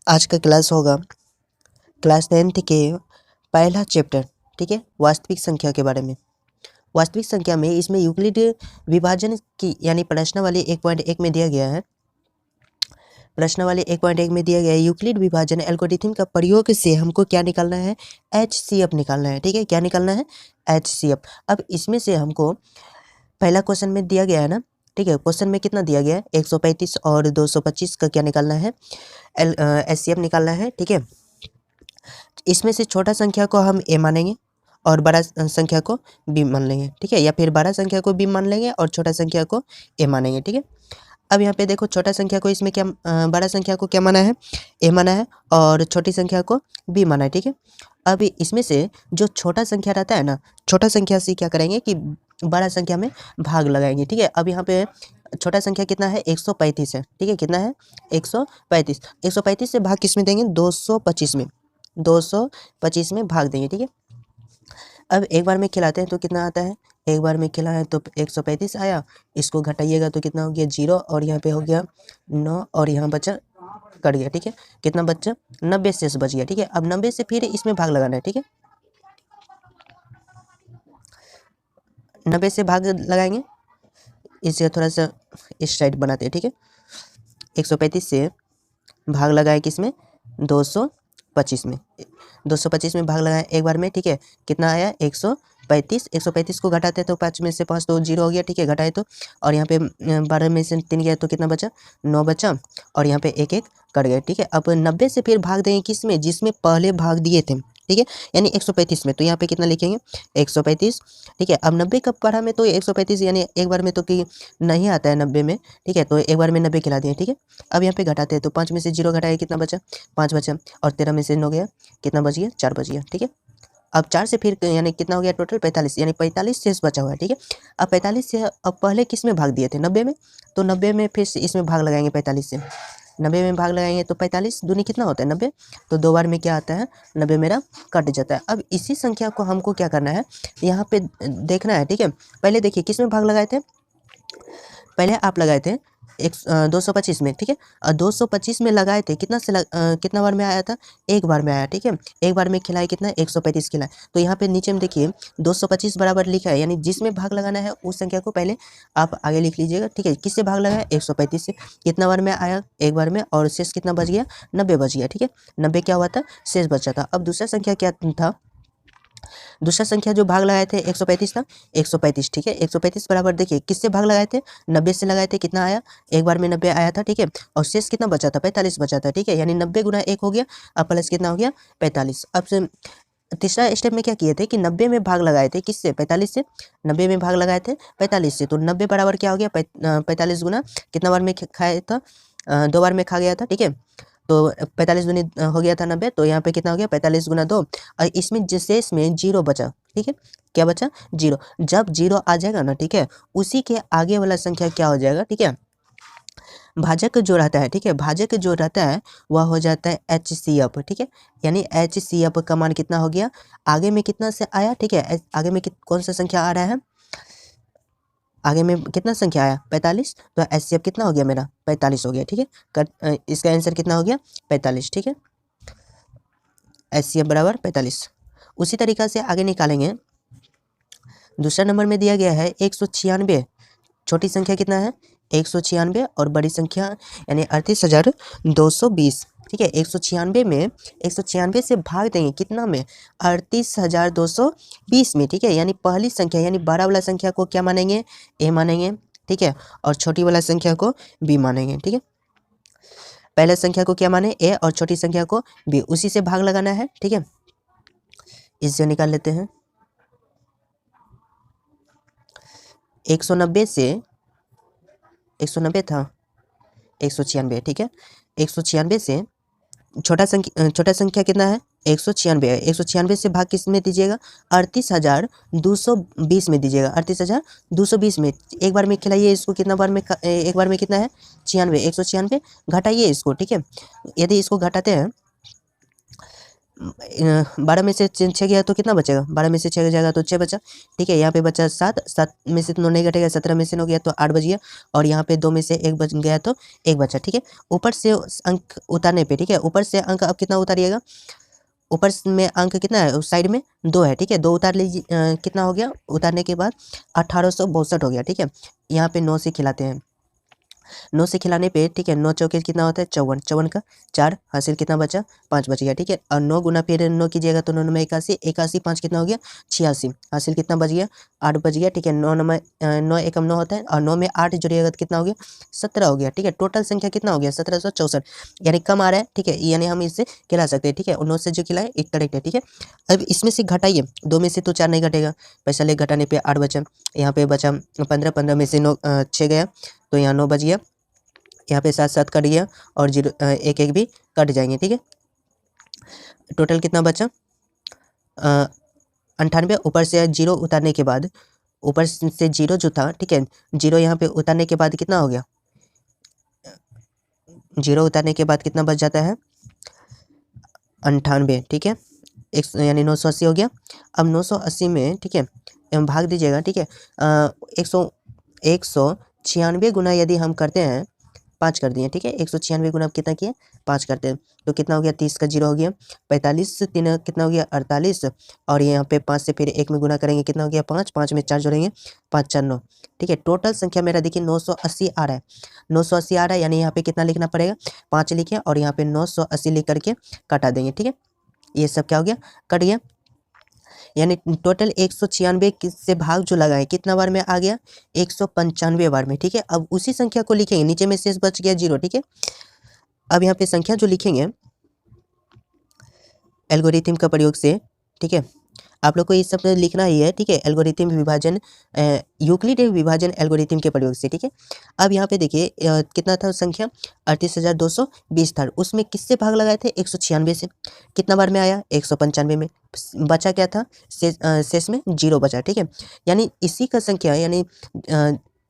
आज का क्लास होगा क्लास 10th के पहला चैप्टर, ठीक है, वास्तविक संख्या के बारे में। वास्तविक संख्या में इसमें यूक्लिड विभाजन की यानी प्रश्नावली 1.1 में दिया गया है। प्रश्नावली 1.1 में दिया गया है यूक्लिड विभाजन एल्गोरिथम का प्रयोग से हमको क्या निकालना है, HCF निकालना है। ठीक है, क्या निकालना है, HCF। अब इसमें से हमको पहला क्वेश्चन में दिया गया है ना, ठीक है, क्वेश्चन में कितना दिया गया है 135 और 225 का क्या निकालना है, HCF निकालना है। ठीक है, इसमें से छोटा संख्या को हम ए मानेंगे और बड़ा संख्या को बी मान लेंगे। ठीक है, या फिर बड़ा संख्या को बी मान लेंगे और छोटा संख्या को ए मानेंगे। ठीक है, अब यहाँ पे देखो छोटा संख्या को इसमें क्या बड़ा संख्या को क्या माना है, ए माना है, और छोटी संख्या को बी माना है। ठीक है, अब इसमें से जो छोटा संख्या रहता है ना, छोटा संख्या से क्या करेंगे कि बड़ा संख्या में भाग लगाएंगे। ठीक है, अब यहाँ पे छोटा संख्या कितना है, 135 है। ठीक है, कितना है, 135। 135 से भाग किस में देंगे, 225 में, 225 में भाग देंगे। ठीक है, अब एक बार में खिलाते हैं तो कितना आता है, एक बार में खिला है तो 135 आया, इसको घटाइएगा तो कितना हो गया 0, और यहाँ पे हो गया 9, और यहाँ बचा कट गया। ठीक है, कितना बचा, 90 शेष बच गया। ठीक है, अब 90 से फिर इसमें भाग लगाना है। ठीक है, 90 से भाग लगाएंगे, इसे थोड़ा सा इस साइड बनाते हैं। ठीक है, 135 से भाग लगाए किसमें, 225 में, 225 में भाग लगाए एक बार में। ठीक है, कितना आया, 135। 135 को घटाते हैं तो 5 में से 5 तो 0 हो गया। ठीक है, घटाए तो, और यहाँ पे 12 में से 3 गया तो कितना बचा, 9 बचा, और यहाँ पे एक एक कट गया। ठीक है, अब 90 से फिर भाग देंगे किस में, जिसमें पहले भाग दिए थे। ठीक है, यानी 135 में, तो यहाँ पे कितना लिखेंगे, 135। ठीक है, अब 90 का पढ़ा में तो 135 यानी एक बार में तो कि नहीं आता है 90 में। ठीक है, तो एक बार में 90 खिला दिए। ठीक है, अब यहाँ पे घटाते हैं तो 5 में से 0 घटाए कितना बचा, 5 बचा, और 13 में से 9 गया, कितना बच गया, 4 बच गया। ठीक है, अब 4 से फिर यानी कितना हो गया टोटल, 45, यानी 45 शेष बचा हुआ है। ठीक है, अब 45 से अब पहले किस में भाग दिए थे, 90 में, तो 90 में फिर से इसमें भाग लगाएंगे 45 से, 90 में भाग लगाएंगे तो 45 दूनी कितना होता है 90, तो 2 बार में क्या आता है, 90 मेरा कट जाता है। अब इसी संख्या को हमको क्या करना है, यहाँ पे देखना है। ठीक है, पहले देखिए किस में भाग लगाए थे, पहले आप लगाए थे 225 में। ठीक है, और 225 में लगाए थे कितना से कितना बार में आया था, एक बार में आया। ठीक है, एक बार में खिलाए कितना, 135 खिलाए, तो यहाँ पे नीचे में देखिए 225 बराबर लिखा है, यानी जिसमें भाग लगाना है उस संख्या को पहले आप आगे लिख लीजिएगा। ठीक है, किससे भाग लगाया, 135 से, कितना बार में आया, एक बार में, और शेष कितना बच गया, 90 बच गया। ठीक है, 90 क्या हुआ था, शेष बचा था। अब दूसरा संख्या क्या था, दूसरा संख्या जो भाग लगाए थे 135 था, 135। ठीक है, 135 बराबर देखिए किससे भाग लगाए थे, 90 से लगाए थे, कितना आया, एक बार में 90 आया था। ठीक है, और शेष कितना बचा था, 45 बचा था। ठीक है, यानी 90 गुना 1 हो गया, अब प्लस कितना हो गया, 45। अब से तीसरा स्टेप में क्या किए थे कि 90 में भाग लगाए थे, किससे, 45 से, 90 में भाग लगाए थे 45 से, तो 90 बराबर क्या हो गया, 45 गुना कितना बार में खाया था, 2 बार में खा गया था। ठीक है, तो 45 दूनी हो गया था 90, तो यहाँ पे कितना हो गया, 45 गुना 2, और इसमें शेष में 0 बचा। ठीक है, क्या बचा, 0। जब 0 आ जाएगा ना, ठीक है, उसी के आगे वाला संख्या क्या हो जाएगा, ठीक है, भाजक जो रहता है, ठीक है, भाजक जो रहता है वह हो जाता है HCF। ठीक है, यानी HCF का मान कितना हो गया, आगे में कितना से आया, ठीक है, आगे में कौन सा संख्या आ रहा है, आगे में कितना संख्या आया, 45, तो HCF कितना हो गया मेरा, 45 हो गया। ठीक है, इसका आंसर कितना हो गया, 45। ठीक है, HCF बराबर 45। उसी तरीक़ा से आगे निकालेंगे, दूसरा नंबर में दिया गया है 196, छोटी संख्या कितना है, 196, और बड़ी संख्या यानी 38,220। ठीक है, 196 में 196 से भाग देंगे कितना में, 38,220 में। ठीक है, यानी पहली संख्या यानी बड़ा वाला संख्या को क्या मानेंगे, ए मानेंगे। ठीक है, और छोटी वाला संख्या को बी मानेंगे। ठीक है, पहले संख्या को क्या माने, ए, और छोटी संख्या को बी, उसी से भाग लगाना है। ठीक है, इससे निकाल लेते हैं, 190 से 190 था 196। ठीक है, 196 से छोटा संख्या कितना है, 196 है, 196 से भाग किस में दीजिएगा, 38,220 में दीजिएगा, 38,220 में। एक बार में खिलाइए इसको, कितना बार में एक बार में कितना है, 96, 196 घटाइए इसको। ठीक है, यदि इसको घटाते हैं 12 में से 6 गया तो कितना बचेगा, 12 में से 6 जाएगा तो 6 बचा, ठीक है। यहाँ पे बचा 7, 7 में से 9 नहीं घटेगा, 17 में से 9 गया तो 8 बच गया, और यहाँ पे 2 में से 1 बच गया तो 1 बचा, ठीक है। ऊपर से अंक उतारने पे, ठीक है, ऊपर से अंक अब कितना उतारिएगा, ऊपर में अंक कितना है, उस साइड में 2 है, ठीक है, 2 उतार लीजिए, कितना हो गया, उतारने के बाद 1862 हो गया, ठीक है। यहाँ पे 9 से खिलाते हैं, 9 से खिलाने पे, ठीक है, 9 चौके कितना होता है 54, 54 का 4 हासिल कितना बचा 5 बच गया, ठीक है। और 9 गुना फिर 9 कीजिएगा तो 9 में 81, 81 5 कितना हो गया 86, हासिल कितना बच गया 8 बच गया, ठीक है। 9 नंबर 9 एकम 9 होता है, और 9 में 8 जोड़िएगा तो कितना हो गया 17 हो गया, ठीक है। टोटल संख्या कितना हो गया 1764, यानी कम आ रहा है, ठीक है, यानी हम इससे खिला सकते हैं, ठीक है। 9 से जो खिलाए एक करेक्ट है, ठीक है। अब इसमें से घटाइए, 2 में से तो 4 नहीं घटेगा, पैसा ले घटाने पे 8 बचा, यहाँ पे बचा 15, 15 में से 9 6 गया तो यहाँ 9 बच गया, यहाँ पे 7 7 कट गया, और 0 1 1 भी कट जाएंगे, ठीक है। टोटल कितना बचा 98, ऊपर से 0 उतारने के बाद, ऊपर से 0 जो था, ठीक है, 0 यहाँ पे उतारने के बाद कितना हो गया, 0 उतारने के बाद कितना बच जाता है 98, ठीक है, यानी 980 हो गया। अब 980 में, ठीक है, भाग दीजिएगा, ठीक है। 196 गुना यदि हम करते हैं, 5 कर दिए, ठीक है, 196 गुना आप कितना किए 5 करते हैं तो कितना हो गया 30 का 0 हो गया, 45 3 कितना हो गया 48, और यहाँ पे 5 से फिर 1 में गुना करेंगे कितना हो गया 5, 5 में 4 जोड़ेंगे 5 4 9, ठीक है। टोटल संख्या मेरा देखिए 980 आ रहा है, 980 आ रहा है, यानी यहाँ पे कितना लिखना पड़ेगा 5 लिखे, और यहाँ पे 980 लिख करके काटा देंगे, ठीक है। ये सब क्या हो गया कट गया, यानी टोटल 196 से भाग जो लगाए कितना बार में आ गया 195 बार में, ठीक है। अब उसी संख्या को लिखेंगे, नीचे में शेष बच गया 0, ठीक है। अब यहाँ पे संख्या जो लिखेंगे एल्गोरिथम का प्रयोग से, ठीक है, आप लोग को ये सब लिखना ही है, ठीक है। एल्गोरिथम विभाजन, यूक्लिड विभाजन एल्गोरिथम के प्रयोग से, ठीक है। अब यहाँ पे देखिए कितना था संख्या 38,220 था, उसमें किससे भाग लगाए थे 196 से, कितना बार में आया 195 में, बचा क्या था शेष में 0 बचा, ठीक है। यानी इसी का संख्या, यानी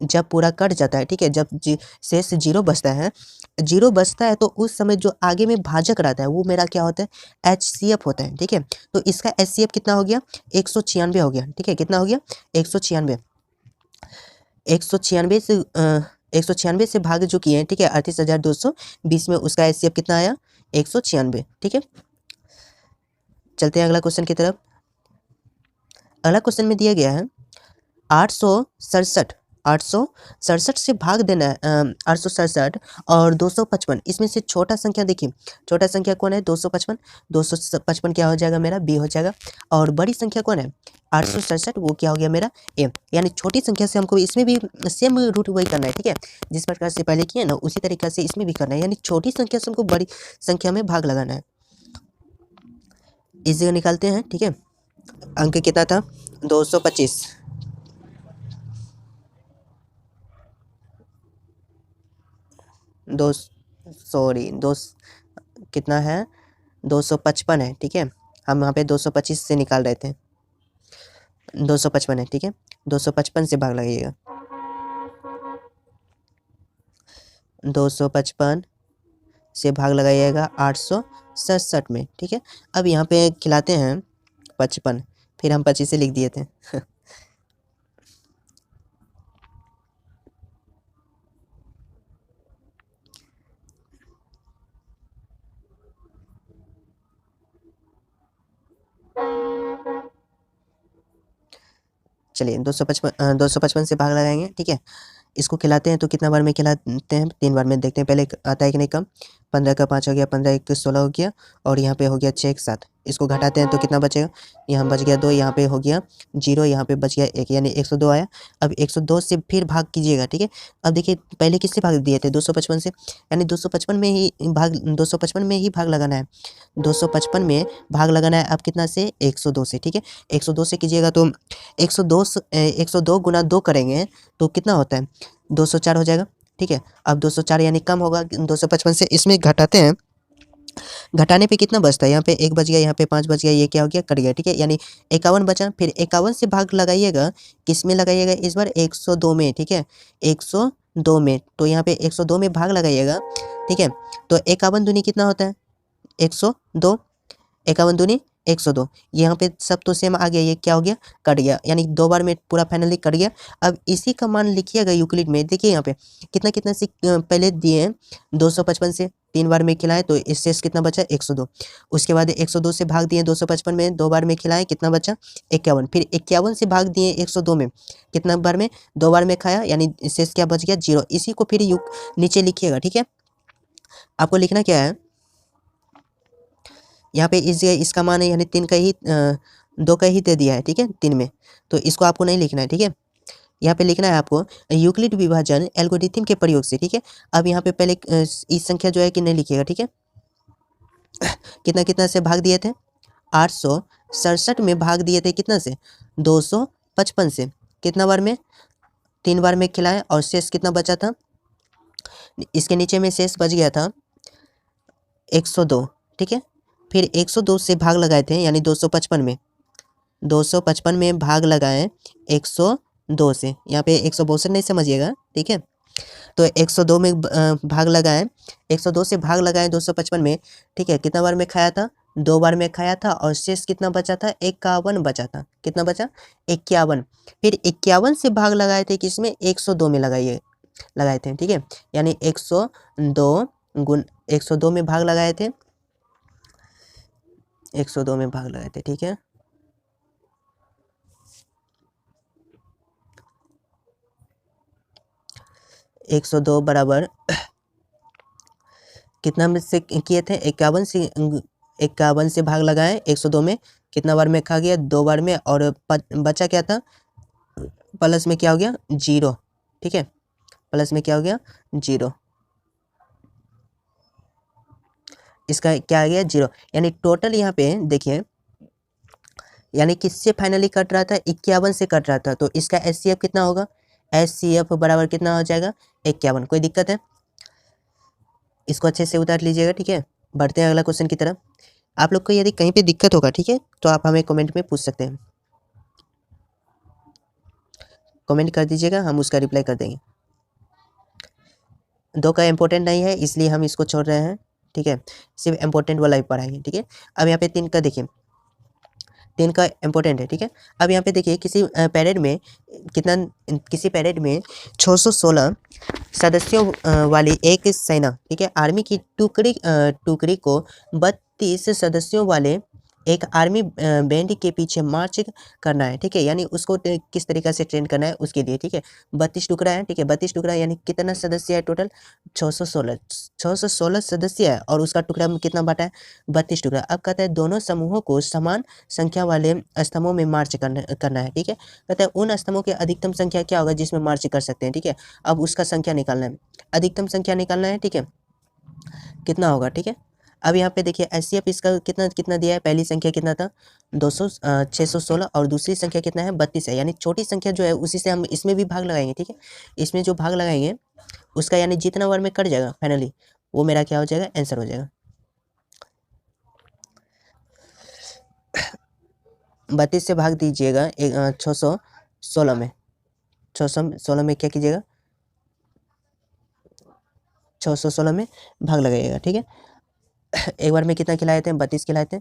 जब पूरा कट जाता है, ठीक है, जब शेष 0 बचता है, 0 बचता है तो उस समय जो आगे में भाजक रहता है वो मेरा क्या होता है HCF होता है, ठीक है। तो इसका HCF कितना हो गया 196 हो गया, ठीक है, कितना हो गया 196, 196 से 196 से भाग जो किए हैं, ठीक है, 38,220 में उसका HCF कितना आया 196, ठीक है। चलते हैं अगला क्वेश्चन की तरफ। अगला क्वेश्चन में दिया गया है 867 से भाग देना है 867 और 255, इसमें से छोटा संख्या देखिए, छोटा संख्या कौन है 255, 255 क्या हो जाएगा मेरा B हो जाएगा, और बड़ी संख्या कौन है 867, वो क्या हो गया मेरा A, यानी छोटी संख्या से हमको इसमें भी सेम रूट वही करना है, ठीक है, जिस प्रकार से पहले किए ना उसी तरीका से इसमें भी करना है, यानी छोटी संख्या से हमको बड़ी संख्या में भाग लगाना है। इस जगह निकालते हैं, ठीक है, अंक कितना था 225, कितना है 255 है, ठीक है, हम यहाँ पे 225 से निकाल रहे थे, 255 है, ठीक है, 255 से भाग लगाइएगा, 255 से भाग लगाइएगा 867 में, ठीक है। अब यहाँ पे खिलाते हैं 55, फिर हम 25 से लिख दिए थे चलिए 255 से भाग लगाएंगे, ठीक है। इसको खिलाते हैं तो कितना बार में खिलाते हैं 3 बार में, देखते हैं पहले आता है कि नहीं कम, 15 का 5 हो गया, 15 1 16 हो गया, और यहाँ पे हो गया 6 1 7, इसको घटाते हैं तो कितना बचेगा, यहाँ बच गया 2, यहाँ पे हो गया 0, यहाँ पे बच गया 1, यानी 102 आया। अब 102 से फिर भाग कीजिएगा, ठीक है। अब देखिए पहले किससे भाग दिए थे 255 से, यानी 255 में ही भाग लगाना है, 255 में भाग लगाना है अब कितना से 102 से, ठीक है। 102 से कीजिएगा तो 102 गुना 2 करेंगे तो कितना होता है 204 हो जाएगा, ठीक है। अब 204 यानी कम होगा 255 से, इसमें घटाते हैं, घटाने पे कितना बचता है, यहाँ पे 1 बच गया, यहाँ पे 5 बच गया, ये क्या हो गया कट गया, ठीक है, यानी 51 बचा। फिर 51 से भाग लगाइएगा, किस में लगाइएगा इस बार 102 में, ठीक है, 102 में, तो यहाँ पे 102 में भाग लगाइएगा, ठीक है। तो 51 दूनी कितना होता है 102, 51 दूनी 102, यहाँ पे सब तो सेम आ गया, ये क्या हो गया, कट गया, यानी 2 बार में पूरा फाइनली कट गया। अब इसी का मान लिखिएगा यूक्लिड में, देखिए यहाँ पे कितना कितना से पहले दिए हैं 255 से, 3 बार में खिलाए तो इससे कितना बचा 102, उसके बाद 102 से भाग दिए 255 में, 2 बार में खिलाए कितना बचा 51, फिर 51 से भाग दिए 102 में, कितना बार में 2 बार में खाया, यानी शेष क्या बच गया 0। इसी को फिर नीचे लिखिएगा, ठीक है। आपको लिखना क्या है, यहाँ पे इस जगह इसका मान है, यानी 3 का ही 2 का ही दे दिया है, ठीक है 3 में, तो इसको आपको नहीं लिखना है, ठीक है। यहाँ पे लिखना है आपको यूक्लिड विभाजन एल्गोरिथम के प्रयोग से, ठीक है। अब यहाँ पे पहले इस संख्या जो है कि नहीं लिखिएगा, ठीक है। कितना कितना से भाग दिए थे, 867 में भाग दिए थे कितना से, 255 से, कितना बार में 3 बार में खिलाए, और शेष कितना बचा था, इसके नीचे में शेष बच गया था 102, ठीक है। फिर 102 से भाग लगाए थे, यानी 255 में, 255 में भाग लगाए 102 से, यहाँ पे 162 नहीं समझिएगा, ठीक है। तो 102 में भाग लगाए, 102 से भाग लगाए 255 में, ठीक है। कितना बार में खाया था, 2 बार में खाया था, और शेष कितना बचा था 51 बचा था, कितना बचा 51। फिर 51 से भाग लगाए थे किसमें 102 में लगाए थे, ठीक है। यानी 102 गुण 102 में भाग लगाए थे, 102 में भाग लगाए थे, ठीक है। एक 102 बराबर कितना में से किए थे 51 से भाग लगाए 102 में, कितना बार में खा गया 2 बार में, और बचा क्या था, प्लस में क्या हो गया 0, ठीक है। प्लस में क्या हो गया 0, इसका क्या आ गया 0, यानी टोटल यहाँ पे देखिए, यानी किससे फाइनली कट रहा था 51 से कट रहा था, तो इसका HCF कितना होगा, HCF बराबर कितना हो जाएगा 51। कोई दिक्कत है, इसको अच्छे से उतार लीजिएगा, ठीक है। बढ़ते हैं अगला क्वेश्चन की तरफ। आप लोग को यदि कहीं पे दिक्कत होगा, ठीक है, तो आप हमें कमेंट में पूछ सकते हैं, कमेंट कर दीजिएगा, हम उसका रिप्लाई कर देंगे। 2 का इम्पोर्टेंट नहीं है इसलिए हम इसको छोड़ रहे हैं, ठीक है, सिर्फ इम्पोर्टेंट वाला ही पढ़ाएंगे, ठीक है। अब यहाँ पे 3 का देखिए, 3 का इम्पोर्टेंट है, ठीक है। अब यहाँ पे देखिए किसी पैरेड में किसी पैरेड में 616 सदस्यों वाली एक सेना, ठीक है, आर्मी की टुकड़ी को 32 सदस्यों वाले एक आर्मी बैंड के पीछे मार्च करना है, ठीक है। यानी उसको किस तरीके से ट्रेन करना है उसके लिए, ठीक है। 32 टुकड़ा है, ठीक है, 32 टुकड़ा यानी कितना सदस्य है टोटल 616 सदस्य है, और उसका टुकड़ा में कितना बांटा है 32 टुकड़ा। अब कहता है दोनों समूहों को समान संख्या वाले स्तंभों में मार्च करना है, ठीक है। कहता है उन स्तंभों की अधिकतम संख्या क्या होगा जिसमें मार्च कर सकते हैं, ठीक है। अब उसका संख्या निकालना है, अधिकतम संख्या निकालना है, ठीक है, कितना होगा, ठीक है। अब यहाँ पे देखिए HCF इसका कितना कितना दिया है, पहली संख्या कितना था 616, और दूसरी संख्या कितना है 32 है, यानी छोटी संख्या जो है उसी से हम इसमें भी भाग लगाएंगे, ठीक है। इसमें जो भाग लगाएंगे उसका यानी जितना बार में कट जाएगा फाइनली वो मेरा क्या हो जाएगा आंसर हो जाएगा। 32 से भाग दीजिएगा 616 में, 616 में क्या कीजिएगा 616 में भाग लगाइएगा, ठीक है। एक बार में कितना खिलाए थे 32 खिलाए थे,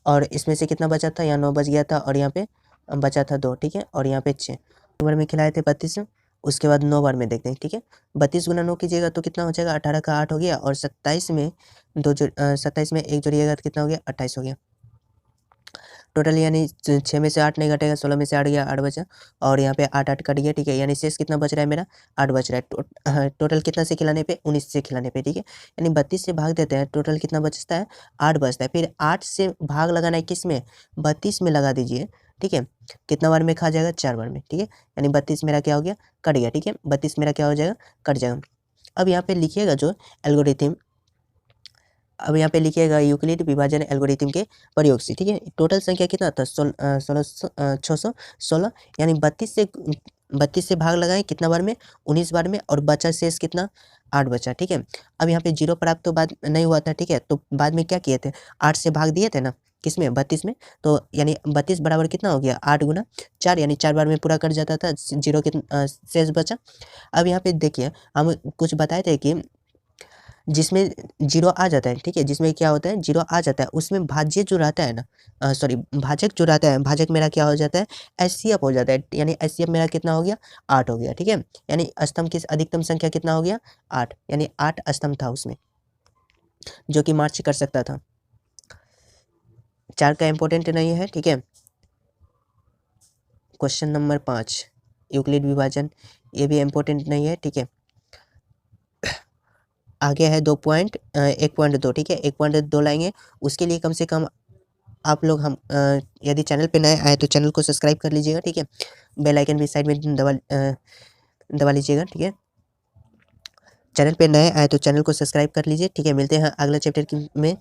और इसमें से कितना बचा था, यहाँ 9 बच गया था, और यहाँ पे बचा था 2, ठीक है, और यहाँ पे 6। एक बार में खिलाए थे 32, उसके बाद 9 बार में देखते हैं, ठीक है। 32 गुना 9 कीजिएगा तो कितना हो जाएगा 18 का 8 हो गया, और 27 में 27 में 1 जोड़िएगा तो कितना हो गया 28 हो गया टोटल, यानी 6 में से 8 नहीं घटेगा, 16 में से 8 गया, 8 बचा, और यहाँ पे 8 8 कट गया, ठीक है। यानी शेष कितना बच रहा है मेरा 8 बच रहा है। टोटल कितना से खिलाने पे 19 से खिलाने पे, ठीक है। यानी 32 से भाग देते हैं, टोटल कितना बचता है 8 बचता है। फिर 8 से भाग लगाना है किस में 32 में लगा दीजिए, ठीक है। कितना बार में खा जाएगा 4 बार में, ठीक है। यानी 32 मेरा क्या हो गया कट गया, ठीक है। 32 मेरा क्या हो जाएगा कट जाएगा। अब यहाँ पे लिखिएगा जो एल्गोरिथम, अब यहाँ पे लिखिएगा यूक्लिड विभाजन एल्गोरिथम के प्रयोग से, ठीक है। टोटल संख्या कितना था 616, यानी 32 से भाग लगाएं कितना बार में 19 बार में, और बचा शेष कितना 8 बचा, ठीक है। अब यहाँ पे 0 प्राप्त तो बाद नहीं हुआ था, ठीक है, तो बाद में क्या किए थे 8 से भाग दिए थे ना किसमें 32 में, तो यानी 32 बराबर कितना हो गया 8 गुना 4, यानी 4 बार में पूरा कर जाता था, 0 कितना शेष बचा। अब यहाँ पे देखिए हम कुछ बताए थे कि जिसमें जीरो आ जाता है, ठीक है, जिसमें क्या होता है जीरो आ जाता है, उसमें भाज्य जो रहता है ना, सॉरी भाजक जो रहता है, भाजक मेरा क्या हो जाता है एचसीएफ हो जाता है, यानी एचसीएफ मेरा कितना हो गया 8 हो गया, ठीक है। यानी स्तंभ की अधिकतम संख्या कितना हो गया 8, यानी 8 स्तंभ था उसमें जो कि मार्च कर सकता था। 4 का इम्पोर्टेंट नहीं है, ठीक है। क्वेश्चन नंबर 5 यूक्लिड विभाजन, ये भी इम्पोर्टेंट नहीं है, ठीक है। आगे है 1.2, ठीक है, 1.2 लाएंगे, उसके लिए कम से कम आप लोग यदि चैनल पे नए आए तो चैनल को सब्सक्राइब कर लीजिएगा, ठीक है। बेल आइकन भी साइड में दबा लीजिएगा, ठीक है। चैनल पे नए आए तो चैनल को सब्सक्राइब कर लीजिए, ठीक है। मिलते हैं अगला चैप्टर में।